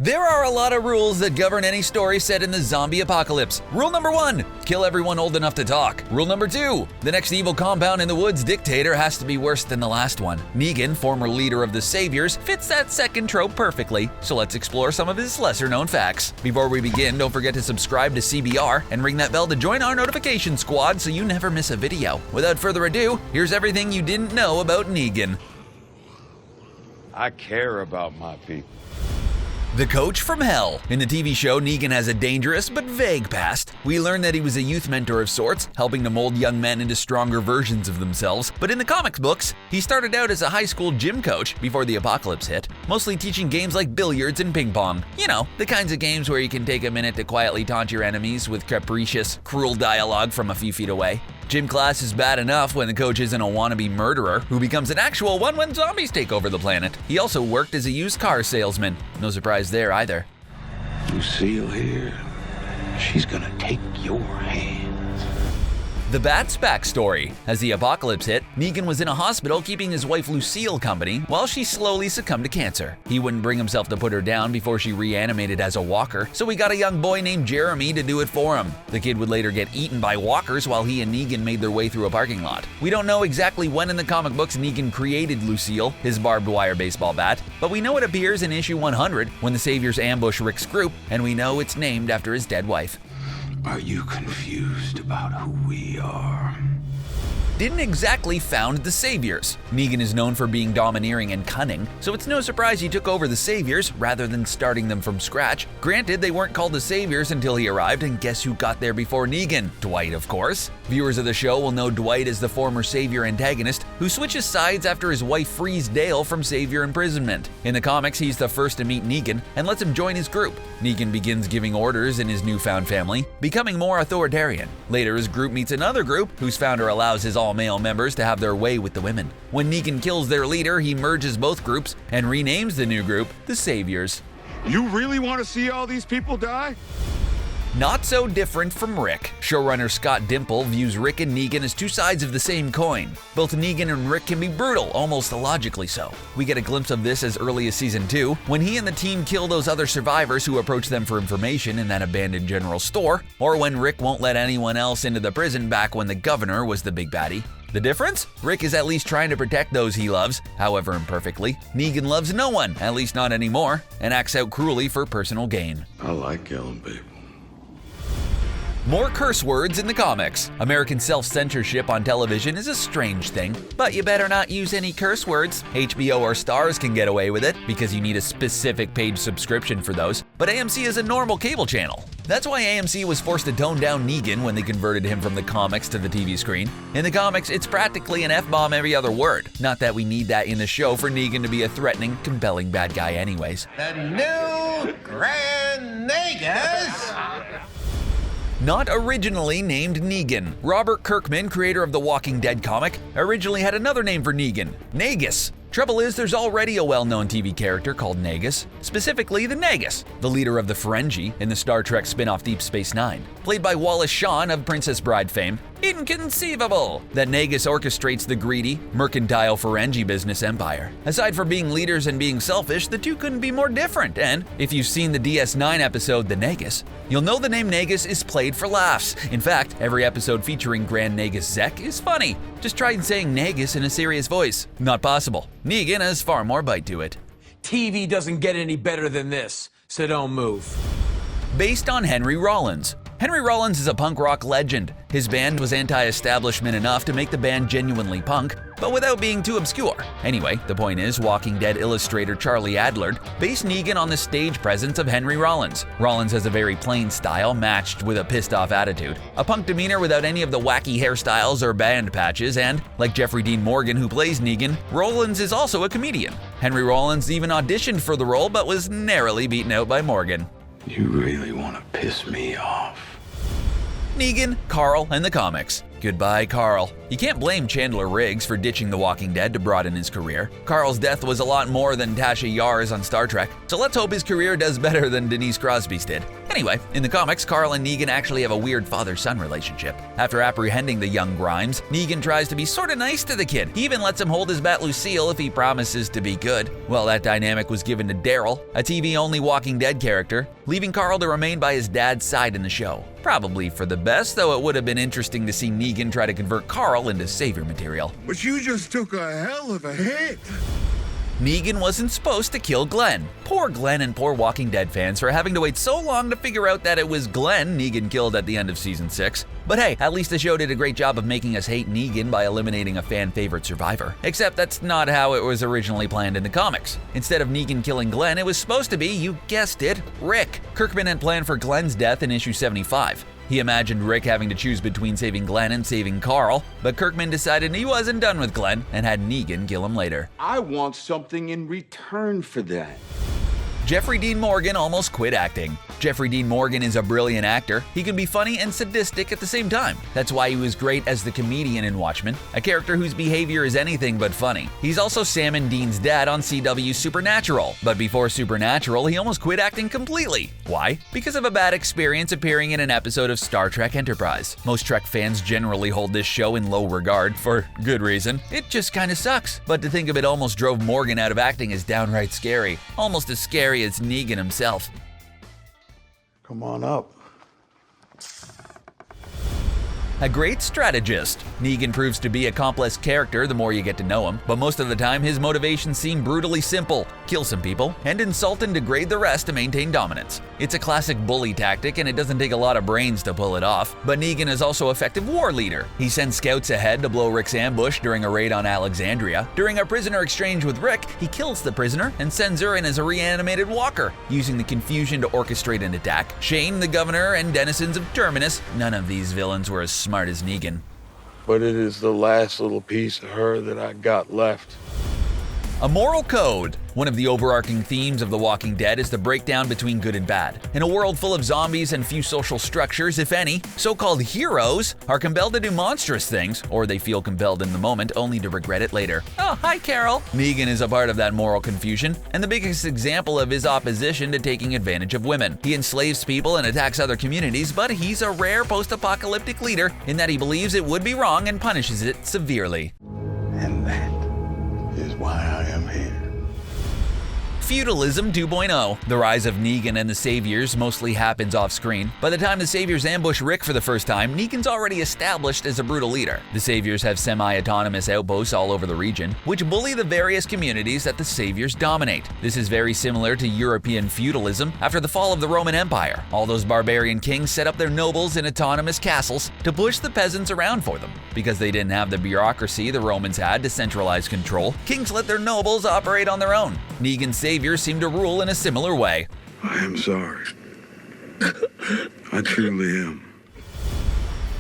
There are a lot of rules that govern any story set in the zombie apocalypse. Rule number 1, kill everyone old enough to talk. Rule number 2, the next evil compound in the woods dictator has to be worse than the last one. Negan, former leader of the Saviors, fits that second trope perfectly, so let's explore some of his lesser known facts. Before we begin, don't forget to subscribe to CBR and ring that bell to join our notification squad so you never miss a video. Without further ado, here's everything you didn't know about Negan. I care about my people. The coach from hell. In the TV show, Negan has a dangerous but vague past. We learn that he was a youth mentor of sorts, helping to mold young men into stronger versions of themselves. But in the comics books, he started out as a high school gym coach before the apocalypse hit, mostly teaching games like billiards and ping pong. You know, the kinds of games where you can take a minute to quietly taunt your enemies with capricious, cruel dialogue from a few feet away. Gym class is bad enough when the coach isn't a wannabe murderer who becomes an actual one when zombies take over the planet. He also worked as a used car salesman. No surprise there either. Lucille here, she's gonna take your hand. The Bat's backstory. As the apocalypse hit, Negan was in a hospital keeping his wife Lucille company while she slowly succumbed to cancer. He wouldn't bring himself to put her down before she reanimated as a walker, so he got a young boy named Jeremy to do it for him. The kid would later get eaten by walkers while he and Negan made their way through a parking lot. We don't know exactly when in the comic books Negan created Lucille, his barbed wire baseball bat, but we know it appears in issue 100 when the Saviors ambush Rick's group, and we know it's named after his dead wife. Are you confused about who we are? Didn't exactly found the Saviors. Negan is known for being domineering and cunning, so it's no surprise he took over the Saviors rather than starting them from scratch. Granted, they weren't called the Saviors until he arrived, and guess who got there before Negan? Dwight, of course. Viewers of the show will know Dwight as the former Savior antagonist who switches sides after his wife frees Dale from Savior imprisonment. In the comics, he's the first to meet Negan and lets him join his group. Negan begins giving orders in his newfound family, becoming more authoritarian. Later, his group meets another group whose founder allows his all-male members to have their way with the women. When Negan kills their leader, he merges both groups and renames the new group the Saviors. You really want to see all these people die? Not so different from Rick. Showrunner Scott Dimple views Rick and Negan as two sides of the same coin. Both Negan and Rick can be brutal, almost illogically so. We get a glimpse of this as early as season 2, when he and the team kill those other survivors who approach them for information in that abandoned general store, or when Rick won't let anyone else into the prison back when the governor was the big baddie. The difference? Rick is at least trying to protect those he loves, however imperfectly. Negan loves no one, at least not anymore, and acts out cruelly for personal gain. I like killing people. More curse words in the comics. American self-censorship on television is a strange thing, but you better not use any curse words. HBO or Starz can get away with it because you need a specific paid subscription for those, but AMC is a normal cable channel. That's why AMC was forced to tone down Negan when they converted him from the comics to the TV screen. In the comics, it's practically an F-bomb every other word. Not that we need that in the show for Negan to be a threatening, compelling bad guy anyways. The new Grand Negus! Not originally named Negan. Robert Kirkman, creator of the Walking Dead comic, originally had another name for Negan, Negus. Trouble is, there's already a well-known TV character called Negus, specifically the Negus, the leader of the Ferengi in the Star Trek spin-off Deep Space Nine. Played by Wallace Shawn of Princess Bride fame, inconceivable that Negus orchestrates the greedy, mercantile Ferengi business empire. Aside from being leaders and being selfish, the two couldn't be more different, and if you've seen the DS9 episode The Negus, you'll know the name Negus is played for laughs. In fact, every episode featuring Grand Negus Zek is funny. Just try saying Negus in a serious voice. Not possible. Negan has far more bite to it. TV doesn't get any better than this, so don't move. Based on Henry Rollins. Henry Rollins is a punk rock legend. His band was anti-establishment enough to make the band genuinely punk, but without being too obscure. Anyway, the point is, Walking Dead illustrator Charlie Adlard based Negan on the stage presence of Henry Rollins. Rollins has a very plain style matched with a pissed-off attitude, a punk demeanor without any of the wacky hairstyles or band patches, and, like Jeffrey Dean Morgan who plays Negan, Rollins is also a comedian. Henry Rollins even auditioned for the role but was narrowly beaten out by Morgan. You really want to piss me off? Negan, Carl, and the comics. Goodbye, Carl. You can't blame Chandler Riggs for ditching The Walking Dead to broaden his career. Carl's death was a lot more than Tasha Yar's on Star Trek, so let's hope his career does better than Denise Crosby's did. Anyway, in the comics, Carl and Negan actually have a weird father-son relationship. After apprehending the young Grimes, Negan tries to be sorta nice to the kid. He even lets him hold his bat Lucille if he promises to be good. Well, that dynamic was given to Daryl, a TV-only Walking Dead character, leaving Carl to remain by his dad's side in the show. Probably for the best, though it would have been interesting to see Negan try to convert Carl into savior material. But you just took a hell of a hit. Negan wasn't supposed to kill Glenn. Poor Glenn and poor Walking Dead fans for having to wait so long to figure out that it was Glenn Negan killed at the end of season 6. But hey, at least the show did a great job of making us hate Negan by eliminating a fan-favorite survivor. Except that's not how it was originally planned in the comics. Instead of Negan killing Glenn, it was supposed to be, you guessed it, Rick. Kirkman had planned for Glenn's death in issue 75. He imagined Rick having to choose between saving Glenn and saving Carl, but Kirkman decided he wasn't done with Glenn and had Negan kill him later. I want something in return for that. Jeffrey Dean Morgan almost quit acting. Jeffrey Dean Morgan is a brilliant actor. He can be funny and sadistic at the same time. That's why he was great as the comedian in Watchmen, a character whose behavior is anything but funny. He's also Sam and Dean's dad on CW's Supernatural, but before Supernatural, he almost quit acting completely. Why? Because of a bad experience appearing in an episode of Star Trek Enterprise. Most Trek fans generally hold this show in low regard, for good reason. It just kinda sucks. But to think of it almost drove Morgan out of acting is downright scary. Almost as scary as Negan himself. Come on up. A great strategist. Negan proves to be a complex character the more you get to know him, but most of the time his motivations seem brutally simple: kill some people and insult and degrade the rest to maintain dominance. It's a classic bully tactic and it doesn't take a lot of brains to pull it off, but Negan is also an effective war leader. He sends scouts ahead to blow Rick's ambush during a raid on Alexandria. During a prisoner exchange with Rick, he kills the prisoner and sends her in as a reanimated walker, using the confusion to orchestrate an attack. Shane, the governor, and denizens of Terminus, none of these villains were as smart as Negan. But it is the last little piece of her that I got left. A moral code. One of the overarching themes of The Walking Dead is the breakdown between good and bad. In a world full of zombies and few social structures, if any, so-called heroes are compelled to do monstrous things, or they feel compelled in the moment only to regret it later. Oh, hi Carol. Negan is a part of that moral confusion, and the biggest example of his opposition to taking advantage of women. He enslaves people and attacks other communities, but he's a rare post-apocalyptic leader in that he believes it would be wrong and punishes it severely. And that is why I am here. Feudalism 2.0. The rise of Negan and the Saviors mostly happens off-screen. By the time the Saviors ambush Rick for the first time, Negan's already established as a brutal leader. The Saviors have semi-autonomous outposts all over the region, which bully the various communities that the Saviors dominate. This is very similar to European feudalism after the fall of the Roman Empire. All those barbarian kings set up their nobles in autonomous castles to push the peasants around for them. Because they didn't have the bureaucracy the Romans had to centralize control, kings let their nobles operate on their own. Negan's Saviors seem to rule in a similar way. I am sorry. I truly am.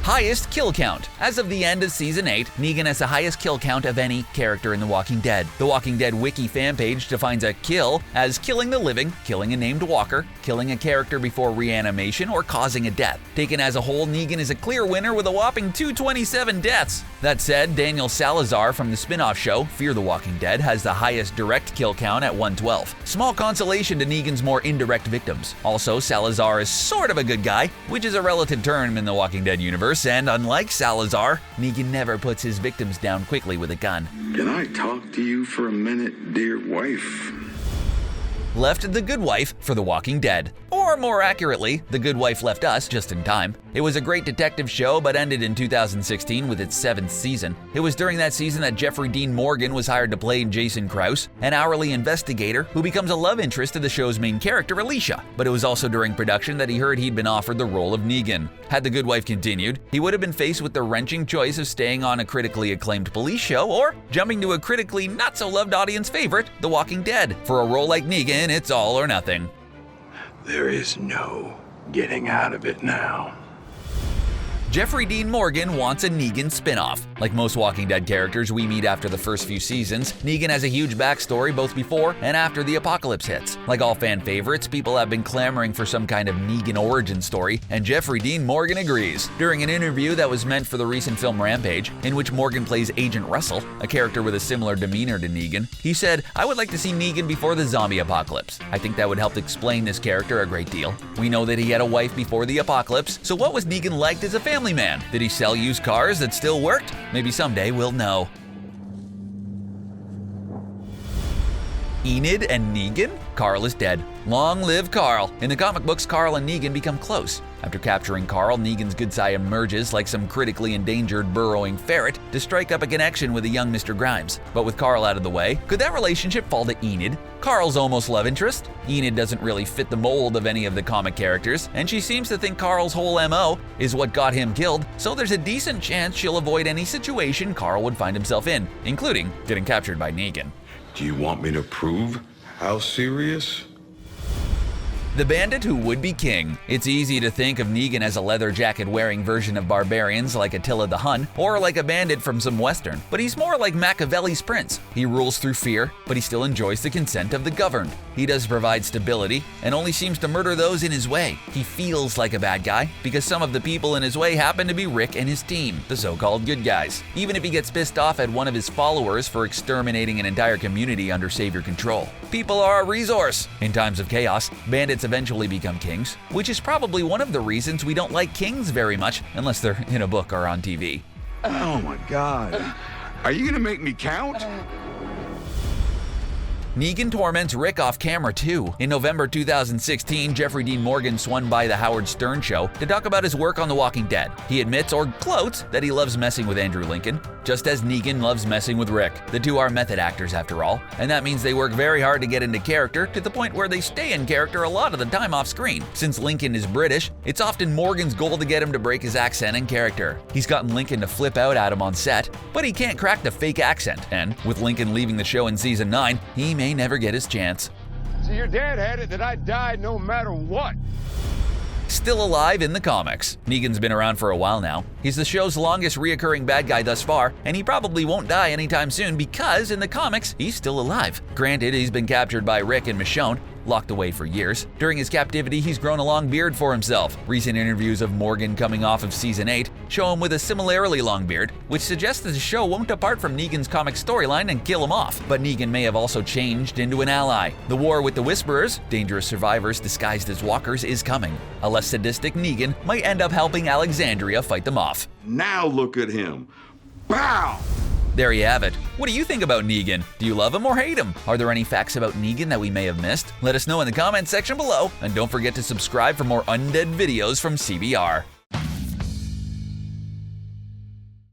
Highest kill count. As of the end of Season 8, Negan has the highest kill count of any character in The Walking Dead. The Walking Dead wiki fan page defines a kill as killing the living, killing a named walker, killing a character before reanimation, or causing a death. Taken as a whole, Negan is a clear winner with a whopping 227 deaths. That said, Daniel Salazar from the spin-off show Fear the Walking Dead has the highest direct kill count at 112. Small consolation to Negan's more indirect victims. Also, Salazar is sort of a good guy, which is a relative term in the Walking Dead universe, and unlike Salazar, Negan never puts his victims down quickly with a gun. Can I talk to you for a minute, dear wife? Left The Good Wife for The Walking Dead. Or more accurately, The Good Wife left us just in time. It was a great detective show but ended in 2016 with its 7th season. It was during that season that Jeffrey Dean Morgan was hired to play Jason Krause, an hourly investigator who becomes a love interest to the show's main character, Alicia. But it was also during production that he heard he'd been offered the role of Negan. Had The Good Wife continued, he would have been faced with the wrenching choice of staying on a critically acclaimed police show or jumping to a critically not-so-loved audience favorite, The Walking Dead. For a role like Negan, it's all or nothing. There is no getting out of it now. Jeffrey Dean Morgan wants a Negan spin-off. Like most Walking Dead characters we meet after the first few seasons, Negan has a huge backstory both before and after the apocalypse hits. Like all fan favorites, people have been clamoring for some kind of Negan origin story, and Jeffrey Dean Morgan agrees. During an interview that was meant for the recent film Rampage, in which Morgan plays Agent Russell, a character with a similar demeanor to Negan, he said, "I would like to see Negan before the zombie apocalypse. I think that would help explain this character a great deal. We know that he had a wife before the apocalypse, so what was Negan like as a family man? Did he sell used cars that still worked? Maybe someday we'll know." Enid and Negan? Carl is dead. Long live Carl. In the comic books, Carl and Negan become close. After capturing Carl, Negan's good side emerges like some critically endangered burrowing ferret to strike up a connection with a young Mr. Grimes. But with Carl out of the way, could that relationship fall to Enid? Carl's almost love interest? Enid doesn't really fit the mold of any of the comic characters, and she seems to think Carl's whole MO is what got him killed, so there's a decent chance she'll avoid any situation Carl would find himself in, including getting captured by Negan. Do you want me to prove how serious? The bandit who would be king. It's easy to think of Negan as a leather jacket wearing version of barbarians like Attila the Hun, or like a bandit from some western, but he's more like Machiavelli's prince. He rules through fear, but he still enjoys the consent of the governed. He does provide stability, and only seems to murder those in his way. He feels like a bad guy, because some of the people in his way happen to be Rick and his team, the so-called good guys. Even if he gets pissed off at one of his followers for exterminating an entire community under savior control. People are a resource. In times of chaos, bandits eventually become kings, which is probably one of the reasons we don't like kings very much unless they're in a book or on TV. Oh my God. Are you gonna make me count? Negan torments Rick off camera too. In November 2016, Jeffrey Dean Morgan swung by the Howard Stern show to talk about his work on The Walking Dead. He admits, or gloats, that he loves messing with Andrew Lincoln, just as Negan loves messing with Rick. The two are method actors after all, and that means they work very hard to get into character to the point where they stay in character a lot of the time off screen. Since Lincoln is British, it's often Morgan's goal to get him to break his accent and character. He's gotten Lincoln to flip out at him on set, but he can't crack the fake accent, and with Lincoln leaving the show in season 9, he may never get his chance. So your dad had it that I died no matter what. Still alive in the comics. Negan's been around for a while now. He's the show's longest reoccurring bad guy thus far, and he probably won't die anytime soon because in the comics, he's still alive. Granted, he's been captured by Rick and Michonne, locked away for years. During his captivity, he's grown a long beard for himself. Recent interviews of Morgan coming off of season 8 show him with a similarly long beard, which suggests that the show won't depart from Negan's comic storyline and kill him off. But Negan may have also changed into an ally. The war with the Whisperers, dangerous survivors disguised as walkers, is coming. A less sadistic Negan might end up helping Alexandria fight them off. Now look at him. Bow! There you have it. What do you think about Negan? Do you love him or hate him? Are there any facts about Negan that we may have missed? Let us know in the comments section below, and don't forget to subscribe for more undead videos from CBR.